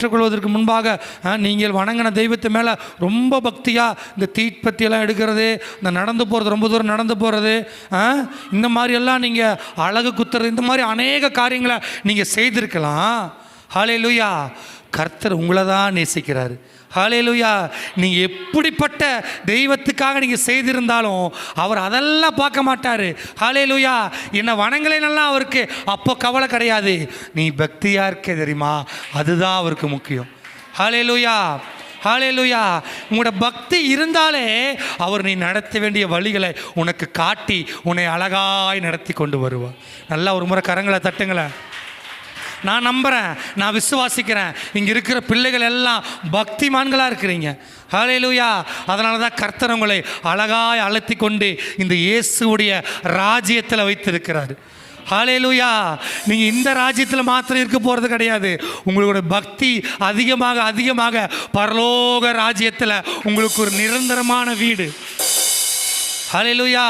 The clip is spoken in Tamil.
ஏற்றுக்கொள்வதற்கு முன்பாக நீங்கள் வணங்கின தெய்வத்து மேலே ரொம்ப பக்தியாக இந்த தீப்பத்தியெல்லாம் எடுக்கிறது, இந்த நடந்து போகிறது, ரொம்ப தூரம் நடந்து போகிறது, இந்த மாதிரியெல்லாம் நீங்கள் அழகு குத்துறது, இந்த மாதிரி அநேக காரியங்களை நீங்கள் செய்திருக்கலாம். ஹல்லேலூயா. கர்த்தர் உங்களை தான் நேசிக்கிறார். ஹல்லேலூயா. நீங்கள் எப்படிப்பட்ட தெய்வத்துக்காக நீங்கள் செய்திருந்தாலும் அவர் அதெல்லாம் பார்க்க மாட்டார். ஹல்லேலூயா. என்னை வணங்கலைன்னெல்லாம் அவருக்கு அப்போ கவலை கிடையாது. நீ பக்தியாக இருக்க தெரியுமா, அதுதான் அவருக்கு முக்கியம். ஹல்லேலூயா. ஹல்லேலூயா. உங்களோட பக்தி இருந்தாலே அவர் நீ நடத்த வேண்டிய வழிகளை உனக்கு காட்டி உன்னை அழகாய் நடத்தி கொண்டு வருவார். நல்லா ஒரு முறை கரங்களை தட்டுங்களேன். நான் நம்புகிறேன், நான் விசுவாசிக்கிறேன், இங்கே இருக்கிற பிள்ளைகள் எல்லாம் பக்திமான்களாக இருக்கிறீங்க. ஹல்லேலூயா. அதனால தான் கர்த்தர் உங்களை அழகாய் அழைத்தி கொண்டு இந்த இயேசுடைய ராஜ்யத்தில் வைத்திருக்கிறார். ஹல்லேலூயா. நீங்கள் இந்த ராஜ்யத்தில் மாத்திரம் இருக்க போகிறது கிடையாது. உங்களோட பக்தி அதிகமாக அதிகமாக பரலோக ராஜ்யத்தில் உங்களுக்கு ஒரு நிரந்தரமான வீடு. ஹல்லேலூயா.